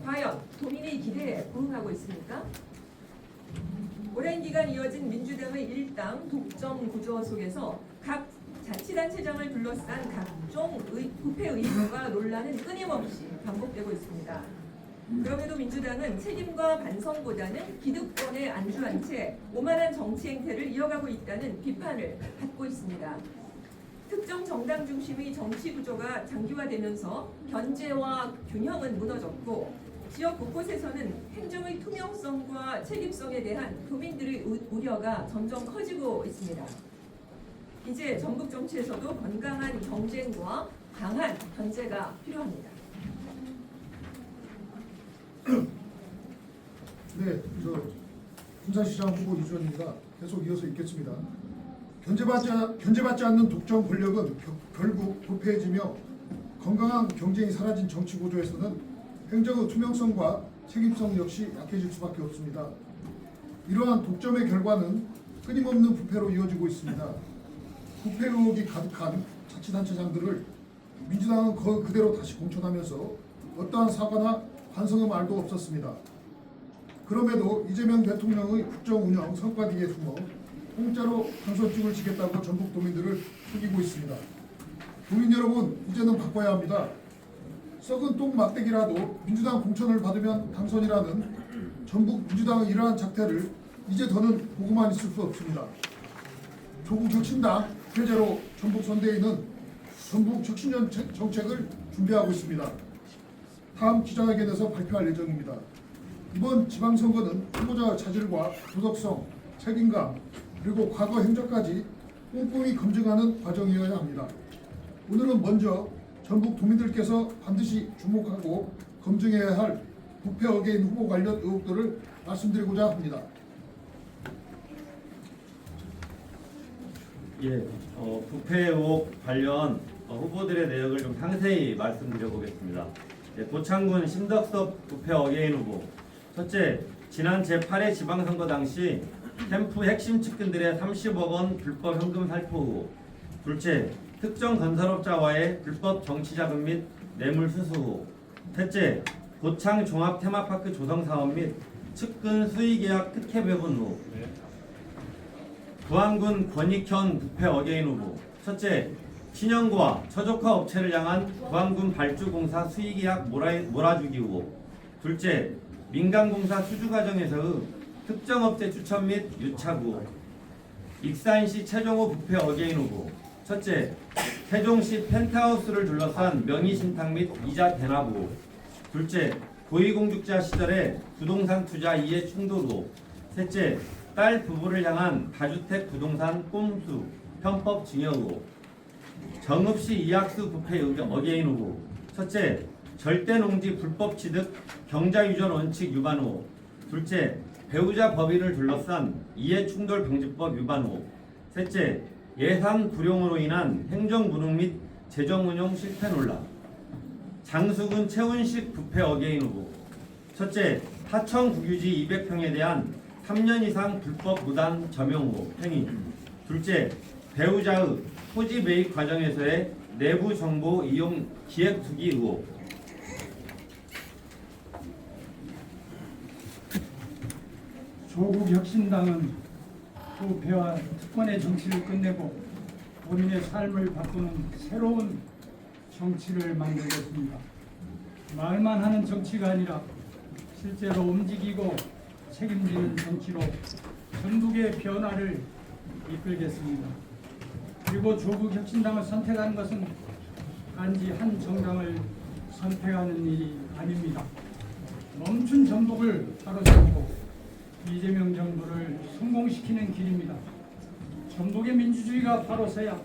과연 도민의 기대에 부응하고 있습니까? 오랜 기간 이어진 민주당의 일당 독점 구조 속에서 각 자치단체장을 둘러싼 각종 부패 의혹과 논란은 끊임없이 반복되고 있습니다. 그럼에도 민주당은 책임과 반성보다는 기득권에 안주한 채 오만한 정치 행태를 이어가고 있다는 비판을 받고 있습니다. 특정 정당 중심의 정치 구조가 장기화되면서 견제와 균형은 무너졌고 지역 곳곳에서는 행정의 투명성과 책임성에 대한 도민들의 우려가 점점 커지고 있습니다. 이제 전국 정치에서도 건강한 경쟁과 강한 견제가 필요합니다. 네, 군산시장 후보 이주원입니다. 계속 이어서 읽겠습니다. 견제받지 않는 독점 권력은 결국 부패해지며 건강한 경쟁이 사라진 정치 구조에서는 행정의 투명성과 책임성 역시 약해질 수밖에 없습니다. 이러한 독점의 결과는 끊임없는 부패로 이어지고 있습니다. 부패 의혹이 가득한 자치단체장들을 민주당은 그대로 다시 공천하면서 어떠한 사과나 반성의 말도 없었습니다. 그럼에도 이재명 대통령의 국정 운영 성과 뒤에 숨어 공짜로 당선증을 지겠다고 전북 도민들을 속이고 있습니다. 도민 여러분, 이제는 바꿔야 합니다. 썩은 똥 막대기라도 민주당 공천을 받으면 당선이라는 전북 민주당의 이러한 작태를 이제 더는 보고만 있을 수 없습니다. 조국 혁신당 표제로 전북 선대위는 전북 혁신 정책을 준비하고 있습니다. 다음 기자회견에서 발표할 예정입니다. 이번 지방선거는 후보자의 자질과 도덕성, 책임감, 그리고 과거 행적까지 꼼꼼히 검증하는 과정이어야 합니다. 오늘은 먼저 전북 도민들께서 반드시 주목하고 검증해야 할 부패 어게인 후보 관련 의혹들을 말씀드리고자 합니다. 예, 부패 의혹 관련 후보들의 내역을 좀 상세히 말씀드려 보겠습니다. 예, 고창군 심덕섭 부패 어게인 후보. 첫째, 지난 제8회 지방선거 당시 캠프 핵심 측근들의 30억 원 불법 현금 살포 의혹. 둘째, 특정 건설업자와의 불법 정치자금 및 뇌물 수수 의혹. 셋째, 고창 종합 테마파크 조성 사업 및 측근 수의계약 특혜 배분 의혹. 부안군 권익현 부패 어게인 후보. 첫째, 친형과 처조카 업체를 향한 부안군 발주공사 수의계약 몰아주기 의혹. 둘째, 민간공사 수주 과정에서의 특정 업체 추천 및 유착 의혹. 익산시 최종호 부패 어게인 후보. 첫째, 세종시 펜트하우스를 둘러싼 명의신탁 및 이자 대납 의혹. 둘째, 고위공직자 시절에 부동산 투자 이해 충돌 의혹. 셋째, 딸 부부를 향한 다주택 부동산 꼼수 편법 증여 의혹. 정읍시 이학수 부패 어게인 후보. 첫째, 절대농지 불법 취득 경자유전 원칙 위반 의혹. 둘째, 배우자 법인을 둘러싼 이해충돌 방지법 위반 의혹. 셋째, 예산 불용으로 인한 행정무능 및 재정운용 실패 논란. 장수군 최운식 부패 어게인 후보. 첫째, 하청 국유지 200평에 대한 3년 이상 불법 무단 점용 의혹 행위. 둘째, 배우자의 토지 매입 과정에서의 내부 정보 이용 기획 투기 의혹. 조국 혁신당은 부패와 특권의 정치를 끝내고 본인의 삶을 바꾸는 새로운 정치를 만들겠습니다. 말만 하는 정치가 아니라 실제로 움직이고 책임지는 정치로 전북의 변화를 이끌겠습니다. 그리고 조국 혁신당을 선택하는 것은 단지 한 정당을 선택하는 일이 아닙니다. 멈춘 전북을 바로잡고 이재명 정부를 성공시키는 길입니다. 전북의 민주주의가 바로 서야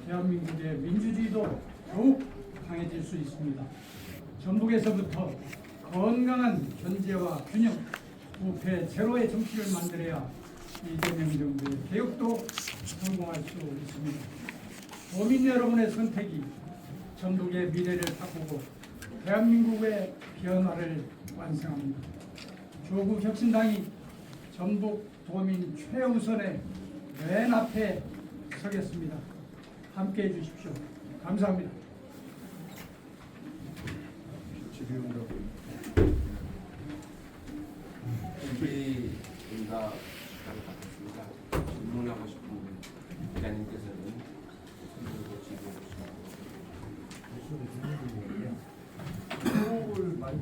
대한민국의 민주주의도 더욱 강해질 수 있습니다. 전북에서부터 건강한 견제와 균형, 부패 제로의 정치를 만들어야 이재명 정부의 개혁도 성공할 수 있습니다. 도민 여러분의 선택이 전북의 미래를 바꾸고 대한민국의 변화를 완성합니다. 조국 혁신당이 전북 도민 최우선의 맨 앞에 서겠습니다. 함께해 주십시오. 감사합니다. 지휘원이라고.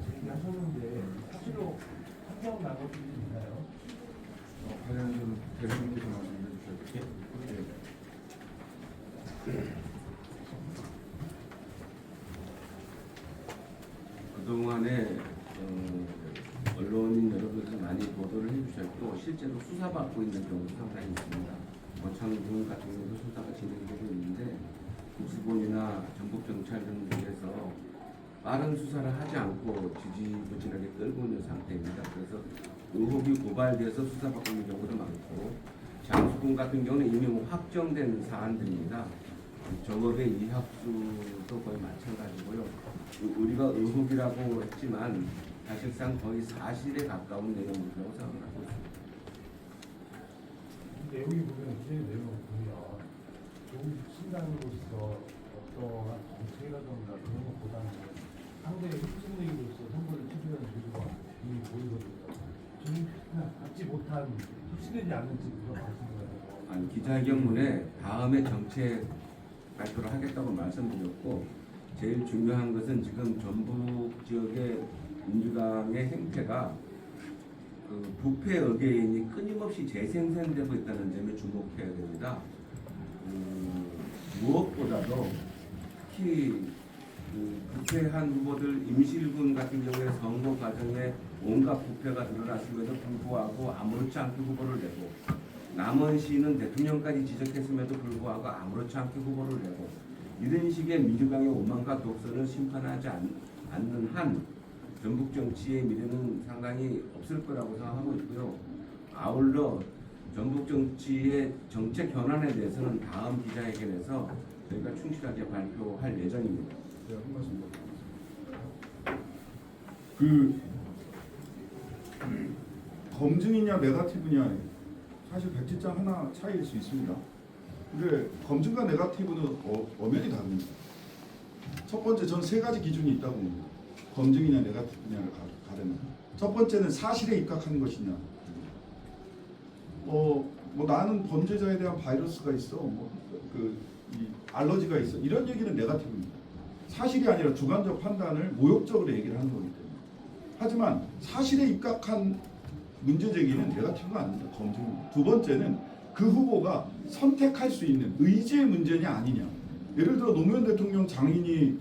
제기하셨는데 사실로 판정 나온 분이 있나요? 관련해서는 대표님께서 말씀해 주셨죠. 그동안에 언론인 여러분께서 많이 보도를 해주셨고 실제로 수사받고 있는 경우도 상당히 있습니다. 어창군 같은 경우도 수사가 진행되고 있는데 국수본이나 전북경찰 등에서 빠른 수사를 하지 않고 지지부진하게 끌고 있는 상태입니다. 그래서 의혹이 고발돼서 수사받고 있는 경우도 많고 장수군 같은 경우는 이미 확정된 사안들입니다. 정업의 이합수도 거의 마찬가지고요. 우리가 의혹이라고 했지만 사실상 거의 사실에 가까운 내용이라고 생각하고 있습니다. 내용이 보면 제 내용을 보면 조국 신당으로서 어떠한 정책이라던가 그런 것보다는 상대의 흡수력으로서 선거를 취소하는 제도가 이미 보이거든요. 저는 그냥 받지 못한 흡수되지 않는 제도가 말씀드려요. 아니, 기자회견문에 다음에 정책 발표를 하겠다고 말씀드렸고 제일 중요한 것은 지금 전북 지역의 민주당의 행태가 그 부패 의뢰인이 끊임없이 재생산되고 있다는 점에 주목해야 됩니다. 무엇보다도 특히 부패한 후보들 임실군 같은 경우에 선거 과정에 온갖 부패가 드러났음에도 불구하고 아무렇지 않게 후보를 내고 남원시는 대통령까지 지적했음에도 불구하고 아무렇지 않게 후보를 내고 이런 식의 민주당의 오만과 독선을 심판하지 않는 한 전북 정치의 미래는 상당히 없을 거라고 생각하고 있고요. 아울러 전북 정치의 정책 현안에 대해서는 다음 기자회견에서 저희가 충실하게 발표할 예정입니다. 네, 한 말씀 그 검증이냐 네거티브냐 사실 백지장 하나 차이일 수 있습니다. 근데 검증과 네거티브는 엄연히 다릅니다. 첫 번째 전 세 가지 기준이 있다고 봅니다. 검증이냐 네거티브냐를 가르는. 첫 번째는 사실에 입각하는 것이냐. 뭐 나는 범죄자에 대한 바이러스가 있어. 이 알러지가 있어. 이런 얘기는 네거티브입니다. 사실이 아니라 주관적 판단을 모욕적으로 얘기를 하는 거기 때문에. 하지만 사실에 입각한 문제 제기는 네거티브가 아닙니다. 검증입니다. 두 번째는 그 후보가 선택할 수 있는 의지의 문제냐 아니냐. 예를 들어 노무현 대통령 장인이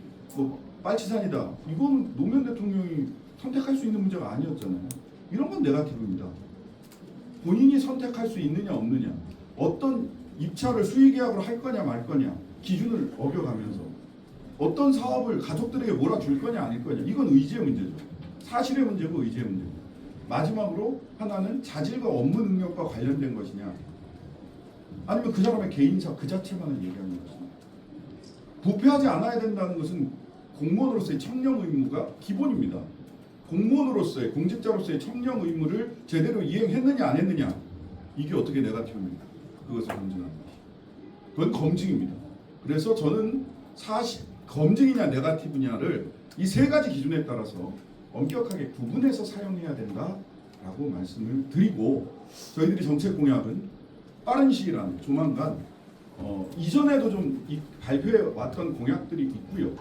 빨치산이다. 이건 노무현 대통령이 선택할 수 있는 문제가 아니었잖아요. 이런 건 네거티브입니다. 본인이 선택할 수 있느냐 없느냐. 어떤 입찰을 수의계약으로 할 거냐 말 거냐. 기준을 어겨가면서 어떤 사업을 가족들에게 몰아줄 거냐 아닐 거냐. 이건 의지의 문제죠. 사실의 문제고 의지의 문제고. 마지막으로 하나는 자질과 업무 능력과 관련된 것이냐 아니면 그 사람의 개인사 그 자체만을 얘기하는 것이냐. 부패하지 않아야 된다는 것은 공무원으로서의 청렴 의무가 기본입니다. 공무원으로서의 공직자로서의 청렴 의무를 제대로 이행했느냐 안 했느냐 이게 어떻게 네거티브입니까? 그것을 검증하는 것이. 그건 검증입니다. 그래서 저는 사실 검증이냐 네거티브냐를 이 세 가지 기준에 따라서 엄격하게 구분해서 사용해야 된다라고 말씀을 드리고 저희들이 정책 공약은 빠른 시일 안에 조만간 이전에도 좀 발표해 왔던 공약들이 있고요.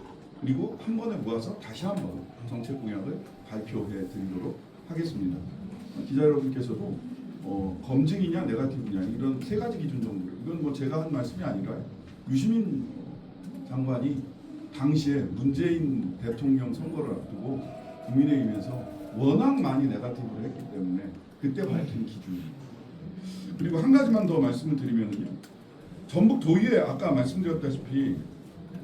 그리고 한 번에 모아서 다시 한번 정책 공약을 발표해 드리도록 하겠습니다. 기자 여러분께서도 검증이냐 네거티브냐 이런 세 가지 기준 정도 이건 뭐 제가 한 말씀이 아니라 유시민 장관이 당시에 문재인 대통령 선거를 앞두고 국민의힘에서 워낙 많이 네거티브를 했기 때문에 그때 밝힌 기준입니다. 그리고 한 가지만 더 말씀을 드리면요. 전북 도의회 아까 말씀드렸다시피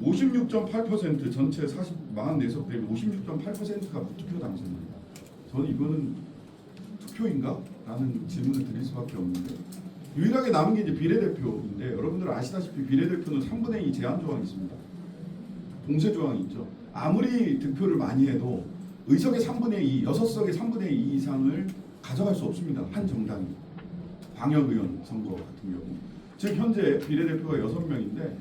56.8% 전체 44석 대비 56.8%가 무투표 당선입니다. 저는 이거는 투표인가? 라는 질문을 드릴 수밖에 없는데 유일하게 남은 게 이제 비례대표인데 여러분들 아시다시피 비례대표는 3분의 2 제한 조항이 있습니다. 공세 조항이 있죠. 아무리 득표를 많이 해도 의석의 3분의 2, 6석의 3분의 2 이상을 가져갈 수 없습니다. 한 정당이. 광역의원 선거 같은 경우. 즉 현재 비례대표가 6명인데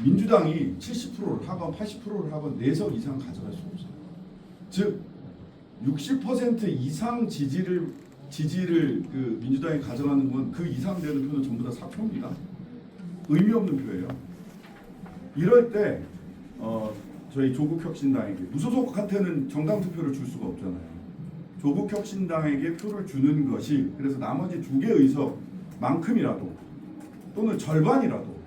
민주당이 70%를 하건 80%를 하건 4석 이상 가져갈 수 없어요. 즉 60% 이상 지지를 그 민주당이 가져가는 건 그 이상 되는 표는 전부 다 사표입니다. 의미 없는 표예요. 이럴 때 저희 조국혁신당에게 무소속한테는 정당 투표를 줄 수가 없잖아요. 조국혁신당에게 표를 주는 것이 그래서 나머지 2개 의석만큼이라도 또는 절반이라도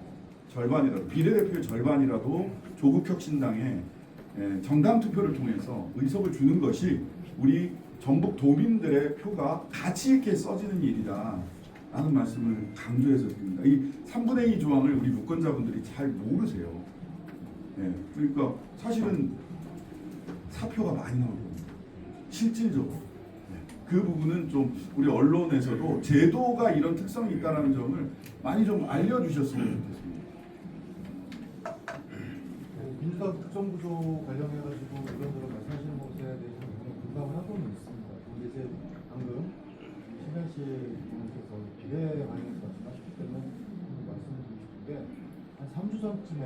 비례대표의 절반이라도 조국혁신당에 정당 투표를 통해서 의석을 주는 것이 우리 전북 도민들의 표가 가치 있게 써지는 일이다 라는 말씀을 강조해서 드립니다. 이 3분의 2 조항을 우리 유권자분들이 잘 모르세요. 그러니까 사실은 사표가 많이 나올 겁니다. 실질적으로. 그 부분은 좀 우리 언론에서도 제도가 이런 특성이 있다는 점을 많이 좀 알려주셨으면 좋겠습니다. 민주당 특정구조 관련해가지고 이런저런 말씀하시는 것에 대해서 공감을 하고는 있습니다. 근데 이제 방금 신현 씨께서 비례 관련해서 말씀하셨기 때문에 말씀드리고 싶은 게 한 3주 전쯤에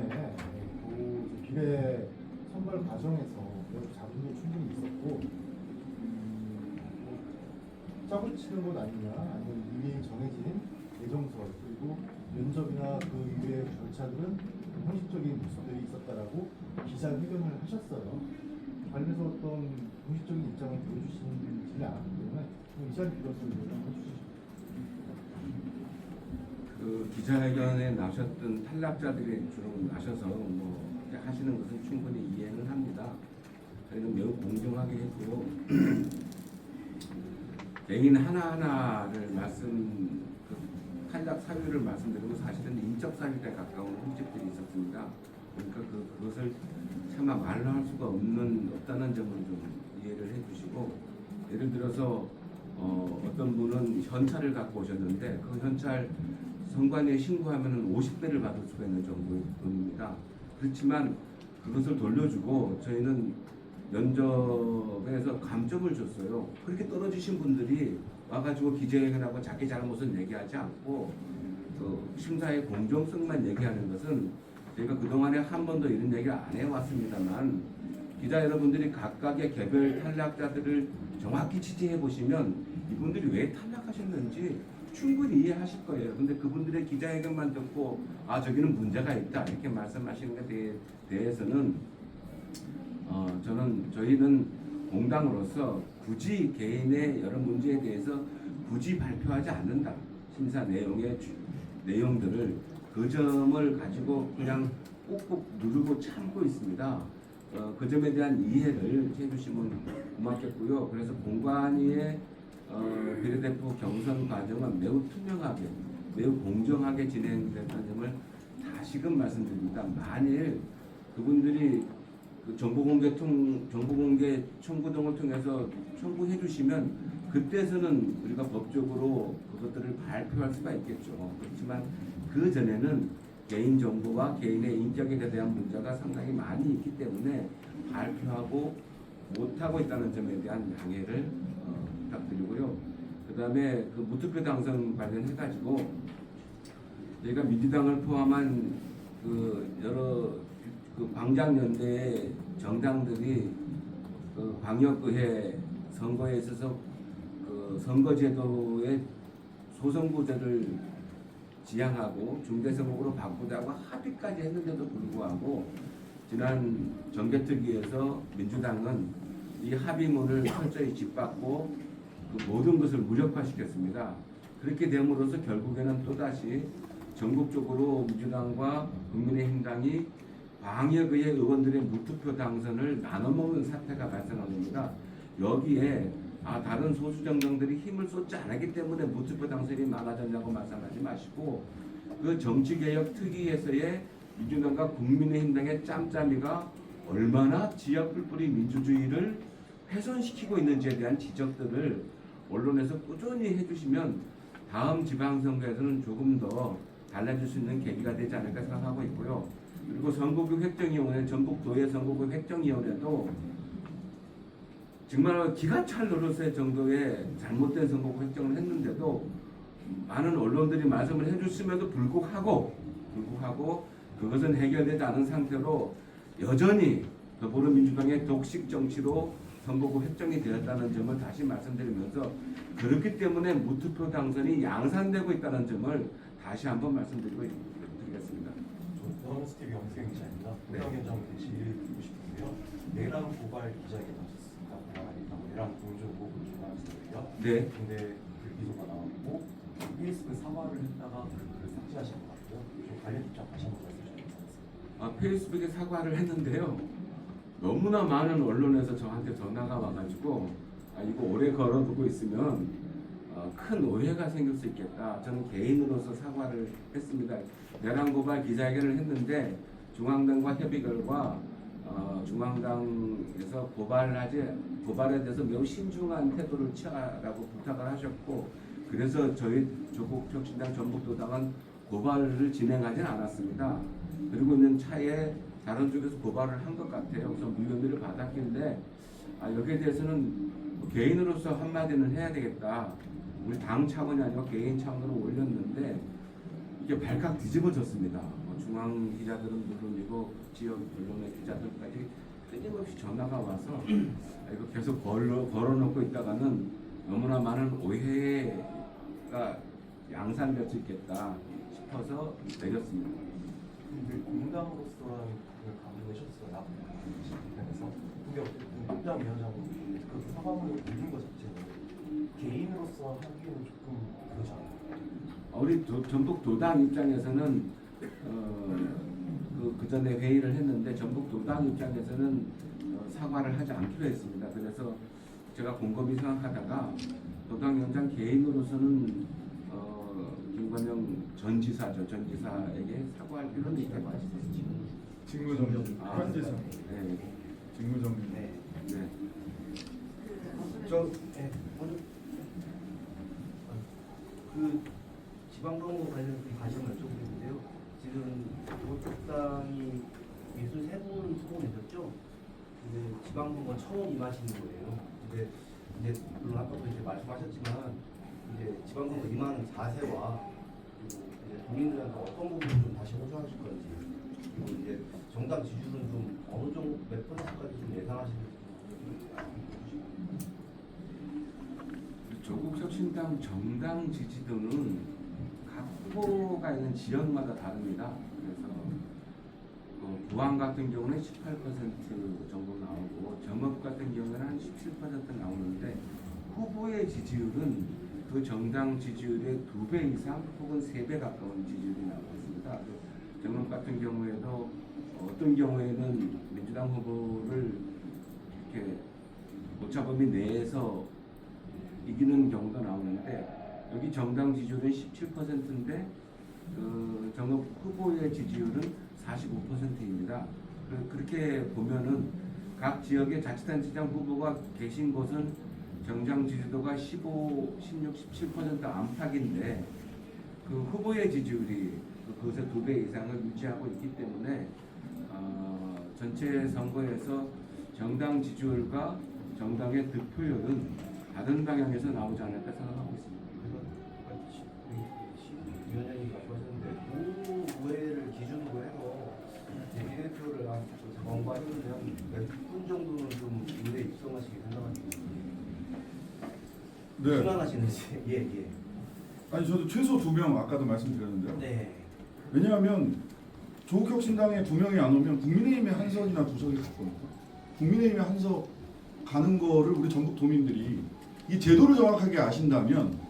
그 비례 선발 과정에서 여러 자문도 충분히 있었고 짜고 치는 것 아니냐 아니면 이미 정해진 예정설 그리고 면접이나 그 이외의 절차들은 형식적인 모습들이 있었다라고 기자회견을 하셨어요. 관련해서 어떤 공식적인 입장을 보여주시지는 않았기 때문에 이 자리 빌어서 해주시죠. 그 기자회견에 나오셨던 탈락자들이 주로 나셔서 뭐 하시는 것은 충분히 이해는 합니다. 저희는 매우 공정하게 했고요. 개인 하나하나를 탈락 사유를 말씀드리고 사실은 인적 사유에 가까운 흠집들이 있었습니다. 그러니까 그것을 차마 말로 할 수가 없다는 점을 좀 이해를 해주시고, 예를 들어서 어떤 분은 현찰을 갖고 오셨는데 그 현찰 선관위에 신고하면 50배를 받을 수가 있는 정도의 돈입니다. 그렇지만 그것을 돌려주고 저희는 면접에서 감점을 줬어요. 그렇게 떨어지신 분들이 와가지고 기자회견하고 자기 잘못은 얘기하지 않고 그 심사의 공정성만 얘기하는 것은 저희가 그동안에 한 번도 이런 얘기를 안 해왔습니다만 기자 여러분들이 각각의 개별 탈락자들을 정확히 취재해 보시면 이분들이 왜 탈락하셨는지 충분히 이해하실 거예요. 근데 그분들의 기자회견만 듣고 저기는 문제가 있다 이렇게 말씀하시는 것에 대해서는 저희는 공당으로서 굳이 개인의 여러 문제에 대해서 굳이 발표하지 않는다. 심사 내용들을 그 점을 가지고 그냥 꾹꾹 누르고 참고 있습니다. 그 점에 대한 이해를 해주시면 고맙겠고요. 그래서 공관위의 비례대표 경선 과정은 매우 투명하게, 매우 공정하게 진행됐다는 점을 다시금 말씀드립니다. 만일 그분들이 그 정보공개 청구 등을 통해서 청구해 주시면 그때서는 우리가 법적으로 그것들을 발표할 수가 있겠죠. 그렇지만 그 전에는 개인 정보와 개인의 인격에 대한 문제가 상당히 많이 있기 때문에 발표하고 못하고 있다는 점에 대한 양해를 부탁드리고요. 그 다음에 그 무투표 당선 관련해가지고 저희가 민주당을 포함한 그 여러 그 광장연대의 정당들이 그 광역의회 선거에 있어서 그 선거제도의 소선구제를 지향하고 중대선거구로 바꾸자고 합의까지 했는데도 불구하고 지난 정개특위에서 민주당은 이 합의문을 철저히 짓밟고 그 모든 것을 무력화시켰습니다. 그렇게 됨으로써 결국에는 또다시 전국적으로 민주당과 국민의힘당이 광역의회 의원들의 무투표 당선을 나눠먹는 사태가 발생한 겁니다. 여기에 다른 소수 정당들이 힘을 쏟지 않았기 때문에 무투표 당선이 많아졌냐고 말씀하지 마시고 그 정치개혁 특위에서의 민주당과 국민의힘당의 짬짬이가 얼마나 지역불뿌리 민주주의를 훼손시키고 있는지에 대한 지적들을 언론에서 꾸준히 해주시면 다음 지방선거에서는 조금 더 달라질 수 있는 계기가 되지 않을까 생각하고 있고요. 그리고 선거구 획정위원회, 전북도의 선거구 획정위원회도 정말 기가 찰 노릇의 정도의 잘못된 선거구 획정을 했는데도 많은 언론들이 말씀을 해줬음에도 불구하고 그것은 해결되지 않은 상태로 여전히 더불어민주당의 독식 정치로 선거구 획정이 되었다는 점을 다시 말씀드리면서 그렇기 때문에 무투표 당선이 양산되고 있다는 점을 다시 한번 말씀드리겠습니다. 언스티비 영수경 기자입니다. 네. 부당현장 대시 드리고 싶은데요. 내란 고발 기자에게 나섰습니다. 고발하니까 내란 공조고 조사하시더라고요. 네. 근데 불기소가 나왔고 페이스북에 사과를 했다가 글을 삭제하신 것 같고요. 좀 관련 입장 다시 한번 말씀해 주시면 감사하겠습니다. 페이스북에 사과를 했는데요. 너무나 많은 언론에서 저한테 전화가 와가지고 이거 오래 걸어두고 있으면 큰 오해가 생길 수 있겠다. 저는 개인으로서 사과를 했습니다. 내란 고발 기자회견을 했는데 중앙당과 협의 결과 중앙당에서 고발에 대해서 매우 신중한 태도를 취하라고 부탁을 하셨고, 그래서 저희 조국혁신당 전북도당은 고발을 진행하진 않았습니다. 그리고 있는 차에 다른 쪽에서 고발을 한 것 같아요. 그래서 무혐의를 받았길래 여기에 대해서는 개인으로서 한마디는 해야 되겠다. 우리 당 차원이 아니고 개인 차원으로 올렸는데 이게 발칵 뒤집어졌습니다. 중앙 기자들은 물론이고 지역 언론의 기자들까지 끊임없이 전화가 와서 이거 계속 걸어놓고 있다가는 너무나 많은 오해가 양산될 수 있겠다 싶어서 내렸습니다. 근데 공당으로서라는 그 감정을 하셨어요. 편에서. 근데 어쨌든 공당 위원장님 그 사과문을 올린 것 자체는 개인으로서 하기에는 조금 그렇지 않나요? 우리 전북 도당 입장에서는 그 전에 회의를 했는데 전북 도당 입장에서는 사과를 하지 않기로 했습니다. 그래서 제가 곰곰이 생각하다가 도당위원장 개인으로서는 김관영 전 지사에게 사과할 필요는 있다고 말씀드렸습니다. 직무정지. 현지사. 네. 직무정지. 네. 그 지방선거 관련해서 다시 한번 여쭤보는데요. 지금 조국당이 63분 후보내셨죠? 근데 지방선거 처음 임하시는 거예요. 근데 이제 물론 아까도 이제 말씀하셨지만 이제 지방선거 임하는 자세와 그리고 이제 국민들한테 어떤 부분을 좀 다시 호소하실 건지, 그리고 이제 정당 지지율은 좀 어느 정도 몇 %까지 좀 예상하시는지 조국혁신당 정당 지지도는 각 후보가 있는 지역마다 다릅니다. 그래서 부안 같은 경우는 18% 정도 나오고 정읍 같은 경우는 한 17% 나오는데 후보의 지지율은 그 정당 지지율의 2배 이상 혹은 3배 가까운 지지율이 나오고 있습니다. 정읍 같은 경우에도 어떤 경우에는 민주당 후보를 이렇게 오차범위 내에서 이기는 경우도 나오는데 여기 정당 지지율은 17%인데 그 정읍 후보의 지지율은 45%입니다. 그렇게 보면은 각 지역의 자치단체장 후보가 계신 곳은 정당 지지도가 15, 16, 17% 안팎인데 그 후보의 지지율이 그것의 2배 이상을 유지하고 있기 때문에 전체 선거에서 정당 지지율과 정당의 득표율은 다른 방향에서 나오지 않을까 생각하고 있습니다. 위원장님이 말씀하셨는데 도의회를 기준으로 해서 비례대표를 원고하셨는데 한 몇 분 정도는 좀 의회에 입성하시게 생각하시는지 네. 순환하시는지. 예. 아니 저도 최소 2명 아까도 말씀드렸는데요. 네. 왜냐하면 조국혁신당에 2명이 안 오면 국민의힘의 한석이나 2석이 갔거든요. 국민의힘의 한석 가는 거를 우리 전국 도민들이 이 제도를 정확하게 아신다면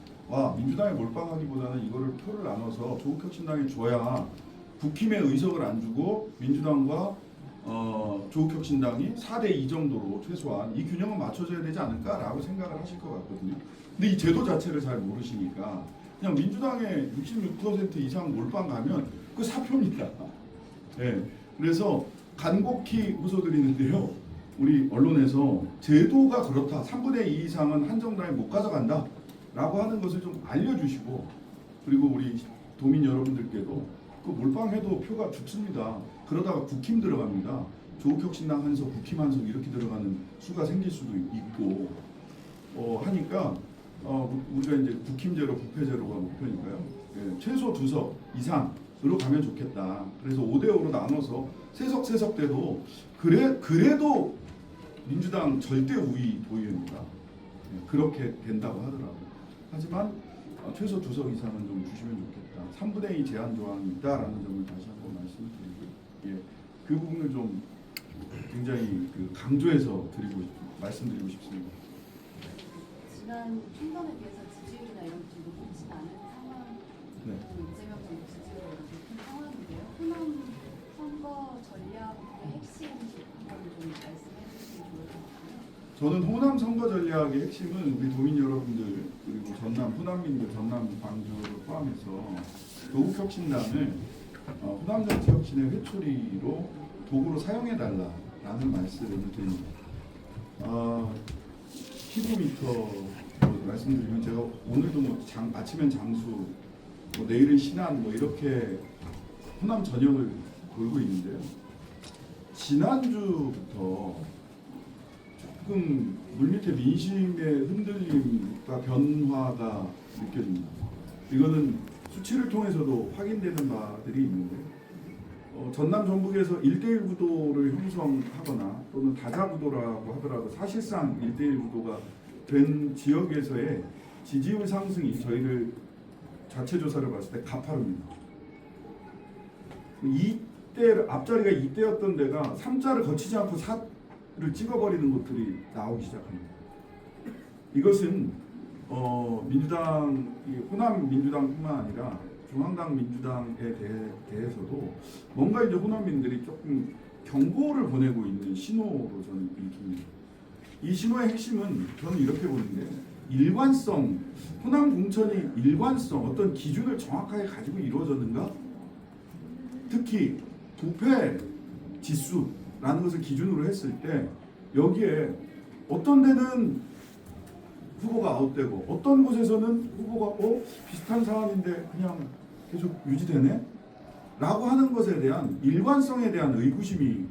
민주당에 몰빵하기보다는 이거를 표를 나눠서 조국혁신당에 줘야 국힘에 의석을 안 주고 민주당과 조국혁신당이 4대2 정도로 최소한 이 균형은 맞춰져야 되지 않을까라고 생각을 하실 것 같거든요. 근데 이 제도 자체를 잘 모르시니까 그냥 민주당에 66% 이상 몰빵 가면 그 사표입니다. 네. 그래서 간곡히 호소드리는데요. 우리 언론에서 제도가 그렇다. 3분의 2 이상은 한정당에 못 가져간다. 라고 하는 것을 좀 알려주시고, 그리고 우리 도민 여러분들께도 그 몰빵해도 표가 죽습니다. 그러다가 국힘 들어갑니다. 조국혁신당 한석, 국힘 한석 이렇게 들어가는 수가 생길 수도 있고 하니까 우리가 이제 국힘제로 부패제로가 목표니까요. 예, 최소 2석 이상으로 가면 좋겠다. 그래서 5대5로 나눠서 세석 돼도 그래도 민주당 절대 우위 도의회입니다. 예, 그렇게 된다고 하더라고요. 하지만 최소 2석 이상은 좀 주시면 좋겠다. 3분의 2 제한 조항이 있다라는 점을 다시 한번 말씀을 드리고요. 예, 그 부분을 좀 굉장히 강조해서 말씀드리고 싶습니다. 지난 총선에 비해서 지지율이나 이런 게 좀 높지 않은 상황, 네. 이재명 정부 지지율이 높은 상황인데요. 호남 선거 전략의 핵심 한번 좀 말씀해 주시면 좋을 것 같아요. 저는 호남 선거 전략의 핵심은 우리 도민 여러분들 그리고 전남 호남민들 전남 광주를 포함해서 도국혁신당을 호남 정치 혁신의 회초리로 도구로 사용해 달라라는 말씀을 드립니다. 15m 말씀드리면 제가 오늘도 아침엔 장수, 내일은 신안 이렇게 호남 전역을 돌고 있는데요. 지난주부터 조금 물밑에 민심의 흔들림과 변화가 느껴집니다. 이거는 수치를 통해서도 확인되는 바들이 있는데 전남 전북에서 1대1 구도를 형성하거나 또는 다자 구도라고 하더라도 사실상 1대1 구도가 된 지역에서의 지지율 상승이 저희를 자체 조사를 봤을 때 가파릅니다. 이때 앞자리가 2대였던 데가 3자를 거치지 않고 4를 찍어버리는 곳들이 나오기 시작합니다. 이것은 민주당, 호남 민주당뿐만 아니라 중앙당 민주당에 대해서도 뭔가 이제 호남민들이 조금 경고를 보내고 있는 신호로 저는 읽힙니다. 이 신호의 핵심은 저는 이렇게 보는데 일관성, 호남 공천이 일관성, 어떤 기준을 정확하게 가지고 이루어졌는가? 특히 부패 지수라는 것을 기준으로 했을 때 여기에 어떤 데는 후보가 아웃되고 어떤 곳에서는 후보가 비슷한 상황인데 그냥 계속 유지되네? 라고 하는 것에 대한 일관성에 대한 의구심이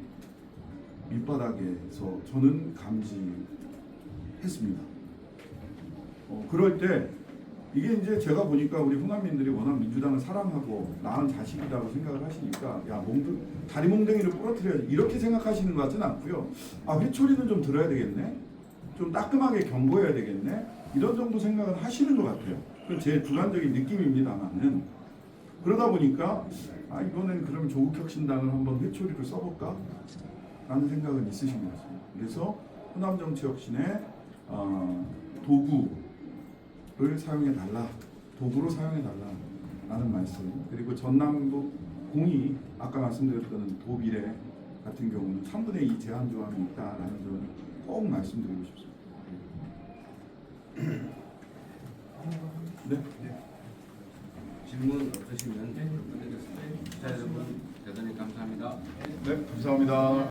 밑바닥에서 저는 감지했습니다. 그럴 때 이게 이제 제가 보니까 우리 호남민들이 워낙 민주당을 사랑하고 낳은 자식이라고 생각을 하시니까 야 다리 몽댕이를 부러뜨려야지 이렇게 생각하시는 것 같지는 않고요. 회초리는 좀 들어야 되겠네. 좀 따끔하게 경고해야 되겠네. 이런 정도 생각을 하시는 것 같아요. 그건 제 주관적인 느낌입니다만은 그러다 보니까 이번엔 그럼 조국혁신당을 한번 회초리를 써볼까? 라는 생각은 있으신 것 같습니다. 그래서 호남정치혁신의 도구를 사용해달라. 도구로 사용해달라라는 말씀. 그리고 전남북 공이 아까 말씀드렸던 도비례 같은 경우는 3분의 2 제한 조항이 있다라는 점을 꼭 말씀드리고 싶습니다. 네. 질문 없으시면 끝내겠습니다. 기자 여러분 대단히 감사합니다. 네, 감사합니다.